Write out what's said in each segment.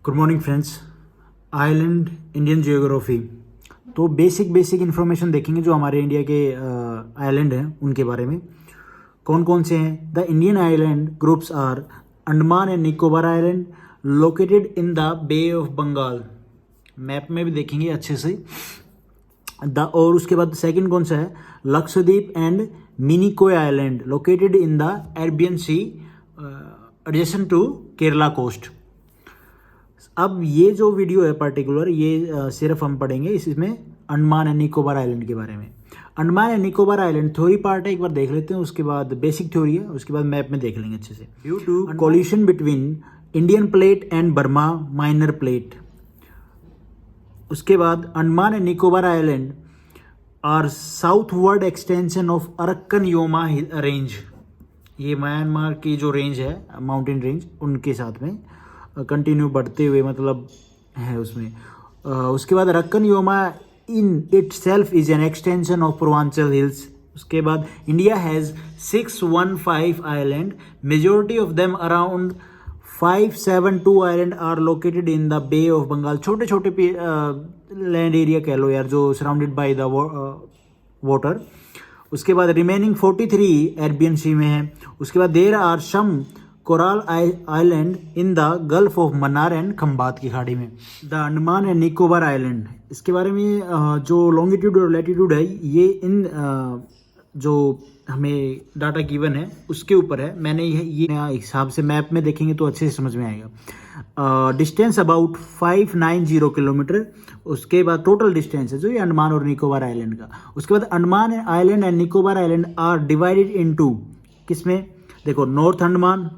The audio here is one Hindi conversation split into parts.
Good morning friends. Island Indian geography. तो बेसिक इन्फॉर्मेशन देखेंगे जो हमारे इंडिया के आइलैंड हैं उनके बारे में। कौन कौन से हैं? The Indian island groups are Andaman and Nicobar island located in the bay of Bengal. Map में भी देखेंगे अच्छे से। और उसके बाद सेकंड कौन सा है? Lakshadweep and Minicoy island located in the Arabian sea adjacent to Kerala coast. अब ये जो वीडियो है पर्टिकुलर ये सिर्फ हम पढ़ेंगे इसमें अंडमान एंड निकोबार आइलैंड के बारे में। Andaman and Nicobar island theory part है, एक बार देख लेते हैं। उसके बाद बेसिक थ्योरी है, उसके बाद मैप में देख लेंगे अच्छे से। Due to collision between Indian plate and Burma minor plate. उसके बाद Andaman and Nicobar island are southward extension of Arakan Yoma range. ये म्यांमार की जो रेंज है माउंटेन रेंज उनके साथ में कंटिन्यू बढ़ते हुए मतलब है उसमें। उसके बाद Arakan Yoma in itself is an extension of Purvanchal hills. उसके बाद India has 615 island, majority of them around 572 island are located in the bay of Bengal. छोटे छोटे लैंड एरिया कह लो यार, जो सराउंडेड बाय द वाटर। उसके बाद रिमेनिंग 43 अरेबियन सी में है। उसके बाद there are some coral island in the gulf of Mannar and Khambhat की खाड़ी में। The Andaman and Nicobar island, इसके बारे में जो लॉन्गिट्यूड और लैटिट्यूड है ये इन जो हमें डाटा गिवन है उसके ऊपर है। मैंने ये हिसाब से मैप में देखेंगे तो अच्छे से समझ में आएगा। Distance about 590 kilometre. उसके बाद टोटल डिस्टेंस है जो ये अंडमान और निकोबार आइलैंड का। उसके बाद Andaman island and Nicobar island are divided into, किसमें देखो, नॉर्थ अंडमान,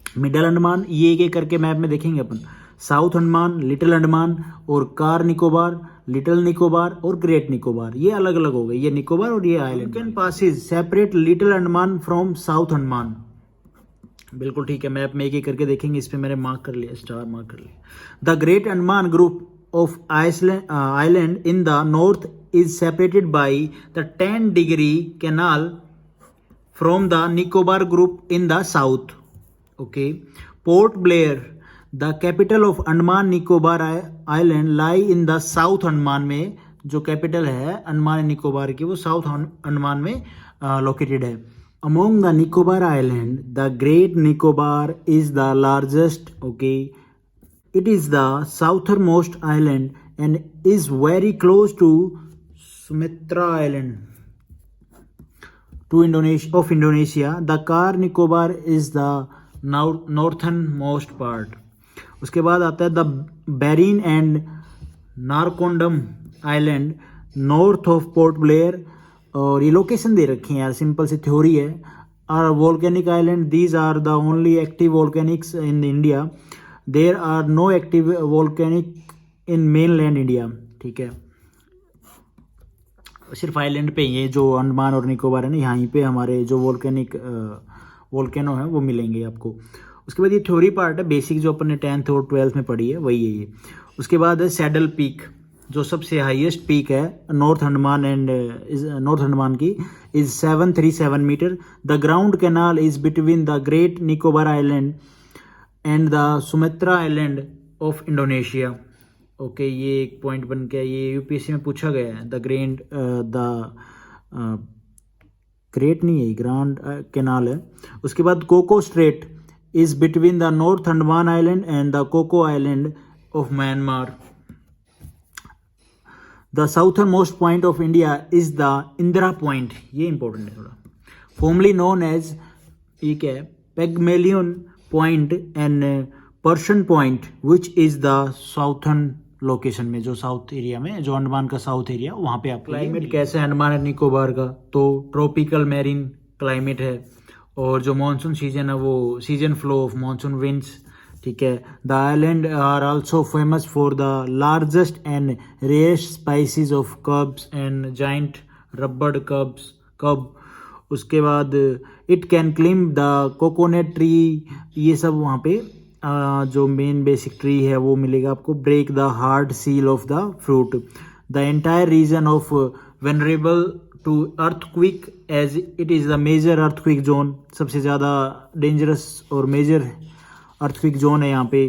मिडल अंडमान, ये एक एक करके मैप में देखेंगे अपन। साउथ अंडमान, लिटिल अंडमान और कार निकोबार, लिटिल निकोबार और ग्रेट निकोबार, ये अलग अलग हो गए, ये निकोबार और ये island. Can passage separate little Andaman from south Andaman. बिल्कुल ठीक है, मैप में एक एक करके देखेंगे। इस पे मैंने मार्क कर लिया, स्टार मार्क कर लिया। The great Andaman group of island in the north is separated by the 10 degree canal from the Nicobar group in the south. Okay. Port Blair, the capital of Andaman Nicobar island, lie in the south Andaman में। जो कैपिटल है अंडमान निकोबार की वो साउथ अंडमान में लोकेटेड है। Among the Nicobar island the great Nicobar is the largest. Okay. It is the southernmost island and is very close to Sumatra island to Indonesia. The Car Nicobar is the northern most part. उसके बाद आता है the Barren and Narcondam island north of Port Blair. और ये लोकेशन दे रखी है यार, सिंपल सी थ्योरी है। Are volcanic island, these are the only active volcanics in India. There are no active volcanic in main land India. ठीक है, सिर्फ आइलैंड पे ये जो अंडमान और निकोबार है ना, यहाँ पे हमारे जो वोल्केनो है वो मिलेंगे आपको। उसके बाद ये थ्योरी पार्ट है, बेसिक जो अपन ने 10th और 12th में पढ़ी है वही है ये। उसके बाद है सैडल पीक, जो सबसे हाईएस्ट पीक है नॉर्थ अंडमान की, is 737 metre. The ground canal is between the great Nicobar island and the Sumatra island of Indonesia. Okay, ये एक पॉइंट बन गया, ये यूपीएससी में पूछा गया है। द ग्रेट नहीं है, ग्रांड कैनाल है। उसके बाद Coco strait is between the north Andaman island and the Coco island of Myanmar. The southernmost point of India is the Indira point, ये इंपॉर्टेंट है थोड़ा। फॉर्मली नोन एज, ये क्या है, Pygmalion point and Parsons point which is the southern location में, जो साउथ एरिया में, जो अंडमान का साउथ एरिया, वहाँ पे आप। क्लाइमेट कैसा है अंडमान एंड निकोबार का? तो ट्रॉपिकल मैरीन क्लाइमेट है। और जो मानसून सीजन है वो season flow of monsoon winds. ठीक है। The island are also famous for the largest and rarest species of crabs and giant robber crab. उसके बाद it can climb the coconut tree, ये सब वहाँ पे जो मेन बेसिक ट्री है वो मिलेगा आपको। Break the hard seal of the fruit. The entire region of vulnerable to earthquake as it is the major earthquake zone, सबसे ज़्यादा डेंजरस और मेजर अर्थक्विक जोन है यहाँ पे।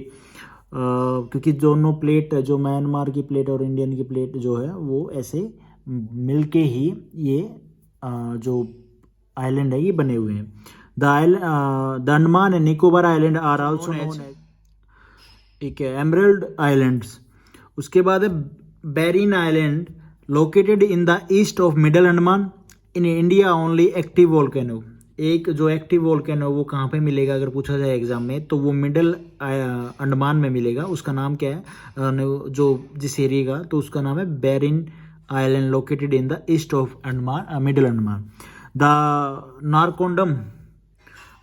क्योंकि दोनों प्लेट, जो म्यांमार की प्लेट और इंडियन की प्लेट जो है वो ऐसे मिलके ही ये जो आइलैंड है ये बने हुए हैं। The Andaman and Nicobar island are also known as, एक है एमरल्ड आइलैंड्स। उसके बाद है Barren island located in the east of middle Andaman in India only active volcano. एक जो एक्टिव वोल्केनो वो कहाँ पे मिलेगा अगर पूछा जाए एग्जाम में, तो वो मिडल अंडमान में मिलेगा। उसका नाम क्या है, जो जिस एरिया का, तो उसका नाम है Barren island located in the east of Andaman, middle Andaman. The Narcondam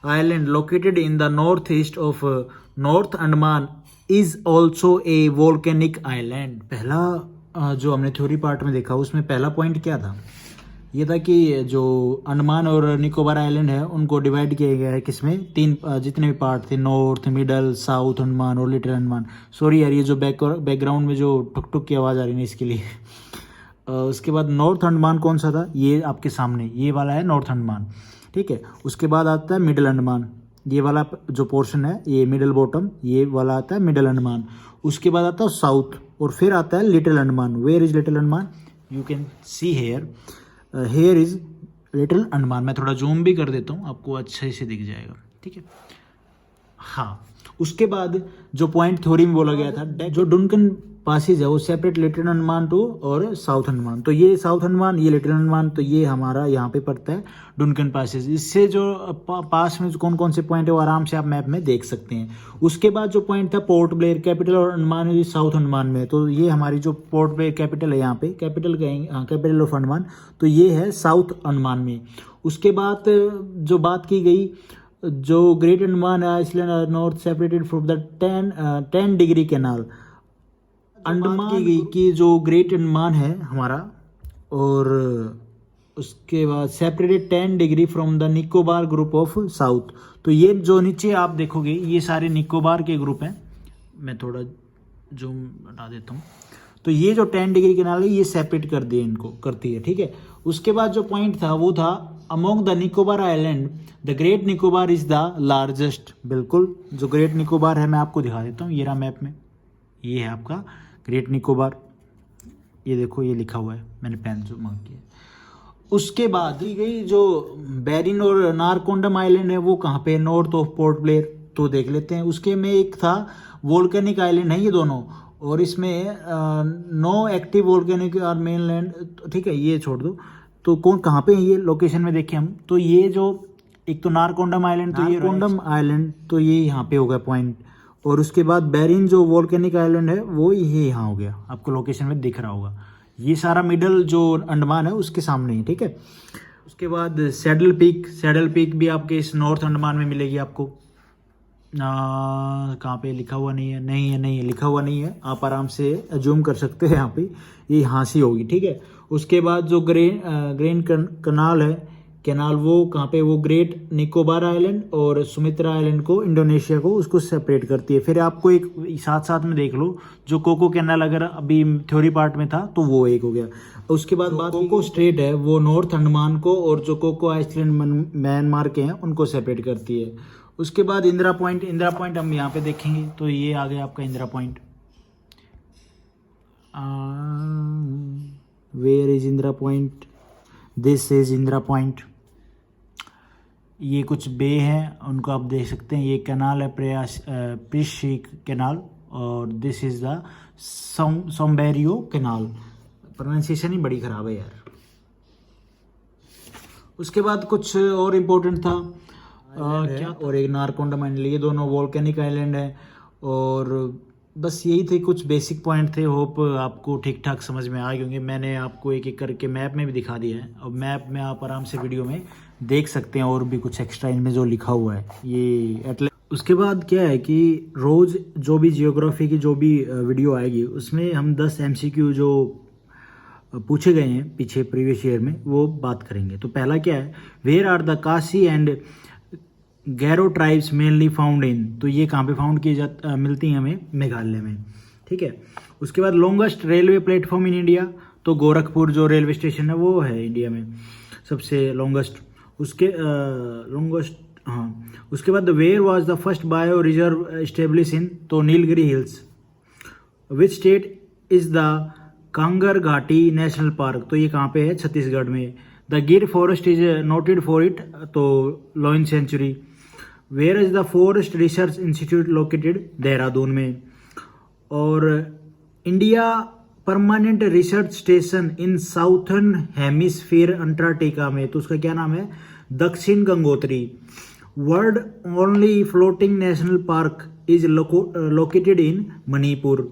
island located in the north east of north Andaman is also a volcanic island. पहला जो हमने थ्योरी पार्ट में देखा उसमें पहला पॉइंट क्या था, ये था कि जो अंडमान और निकोबार आइलैंड है उनको डिवाइड किया गया है किसमें, तीन जितने भी पार्ट थे, नॉर्थ, मिडल, साउथ अंडमान और लिटिल अंडमान। सॉरी यार, ये जो बैकग्राउंड में जो टुक टुक की आवाज़ आ रही है इसके लिए। उसके बाद नॉर्थ अंडमान कौन सा था, ये आपके सामने ये वाला है नॉर्थ अंडमान, ठीक है। उसके बाद आता है मिडल अंडमान, ये वाला जो पोर्शन है ये मिडल बॉटम, ये वाला आता है मिडल अंडमान। उसके बाद आता है साउथ, और फिर आता है little Andaman. Where is little Andaman, you can see here, here is little Andaman. मैं थोड़ा जूम भी कर देता हूँ, आपको अच्छे से दिख जाएगा, ठीक है। हाँ, उसके बाद जो पॉइंट थ्योरी में बोला गया था, जो डुनकन पासेज है वो सेपरेट लिटिल अंडमान टू और साउथ अंडमान। तो ये साउथ अंडमान, ये लिटिल अंडमान, तो ये हमारा यहाँ पे पड़ता है डुनकन पासेज। इससे जो पास में कौन कौन से पॉइंट है वो आराम से आप मैप में देख सकते हैं। उसके बाद जो पॉइंट था पोर्ट ब्लेयर कैपिटल और अंडमान है साउथ अंडमान में, तो ये हमारी जो पोर्ट ब्लेयर कैपिटल है यहाँ पे, कैपिटल कहेंगे, हाँ, कैपिटल ऑफ अंडमान, तो ये है साउथ अंडमान में। उसके बाद जो बात की गई, जो great Andaman island are north separated from the 10 degree canal. Andaman की गई कि जो ग्रेट अंडमान है हमारा, और उसके बाद separated 10 degree from the Nicobar group of south. तो ये जो नीचे आप देखोगे ये सारे निकोबार के ग्रुप हैं, मैं थोड़ा जूम हटा देता हूँ। तो ये जो 10 डिग्री कैनाल है ये सेपरेट कर दिए, इनको करती है, ठीक है। उसके बाद जो पॉइंट था वो था among the Nicobar island the great Nicobar is the largest. बिल्कुल, जो ग्रेट निकोबार है मैं आपको दिखा देता हूँ, ये रहा मैप में, ये है आपका ग्रेट निकोबार, ये देखो ये लिखा हुआ है, मैंने पेन जो मार्क किया। उसके बाद दी गई जो बेरिन और नारकोंडम आइलैंड है वो कहाँ पे, नॉर्थ ऑफ पोर्ट ब्लेयर, तो देख लेते हैं। उसके में एक था वोल्केनिक आइलैंड है ये दोनों, और इसमें नो एक्टिव वोल्केनिक और मेनलैंड, ठीक है, ये छोड़ दो। तो कौन कहाँ पे है ये लोकेशन में देखें हम, तो ये जो एक तो नारकोंडम आइलैंड, तो ये नारकोंडम आइलैंड, तो ये यहाँ पे होगा पॉइंट। और उसके बाद बेरिन जो वोल्केनिक आइलैंड है वो ये यहाँ हो गया, आपको लोकेशन में दिख रहा होगा। ये सारा मिडल जो अंडमान है उसके सामने ही, ठीक है। उसके बाद सैडल पीक भी आपके इस नॉर्थ अंडमान में मिलेगी आपको। कहाँ पे लिखा हुआ नहीं है, लिखा हुआ नहीं है, आप आराम से अज्यूम कर सकते हैं यहाँ पे, ये यहाँ से होगी, ठीक है। उसके बाद जो ग्रेन कनाल है, कैनाल, वो कहाँ पे, वो ग्रेट निकोबार आइलैंड और सुमित्रा आइलैंड को, इंडोनेशिया को, उसको सेपरेट करती है। फिर आपको एक साथ साथ में देख लो, जो कोको कैनाल अगर अभी थ्योरी पार्ट में था तो वो एक हो गया। उसके बाद बात कोको स्ट्रेट है वो नॉर्थ अंडमान को और जो कोको आइसलैंड म्यांमार के हैं उनको सेपरेट करती है। उसके बाद इंदिरा पॉइंट हम यहाँ पे देखेंगे, तो ये आ गया आपका Indira point. Where is Indira point, this is Indira point. ये कुछ बे हैं उनको आप देख सकते हैं, ये कैनाल है प्रिशी कैनाल, और this is the Sombrero canal. Pronunciation ही बड़ी खराब है यार। उसके बाद कुछ और इम्पोर्टेंट था क्या, और एक नारकोंडम आइलैंड, ये दोनों वोल्केनिक आइलैंड है। और बस यही थे कुछ बेसिक पॉइंट थे। होप आपको ठीक ठाक समझ में आए होंगे। मैंने आपको एक एक करके मैप में भी दिखा दिया है, और मैप में आप आराम से वीडियो में देख सकते हैं और भी कुछ एक्स्ट्रा इनमें जो लिखा हुआ है ये उसके बाद क्या है कि रोज़ जो भी जियोग्राफी की जो भी वीडियो आएगी उसमें हम 10 MCQ जो पूछे गए हैं पीछे प्रीवियस ईयर में वो बात करेंगे। तो पहला क्या है, where are the Khasi and Garo tribes mainly found in, तो ये कहाँ पे फाउंड की मिलती हैं हमें, मेघालय में, ठीक है। उसके बाद longest railway platform in India, तो गोरखपुर जो रेलवे स्टेशन है वो है इंडिया में सबसे लॉन्गेस्ट। उसके लॉन्गेस्ट हाँ, उसके बाद where was the first bio reserve establish in, तो Nilgiri hills. Which state is the Kanger Ghati national park, तो ये कहाँ पे है, छत्तीसगढ़ में। The Gir forest is noted for it, तो lion sanctuary. Where is the forest research institute located, Dehradun में। और India permanent research station in southern hemisphere Antarctica में, तो उसका क्या नाम है, Dakshin Gangotri. World only floating national park is located in Manipur.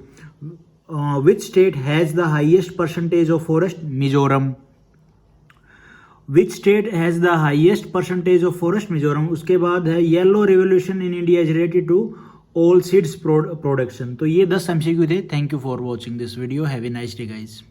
Which state has the highest percentage of forest, Mizoram. Which state has the highest percentage of forest, Mizoram. उसके बाद है yellow revolution in India is related to all seeds production. तो ये 10 MCQ थे। Thank you for watching this video. Have a nice day guys.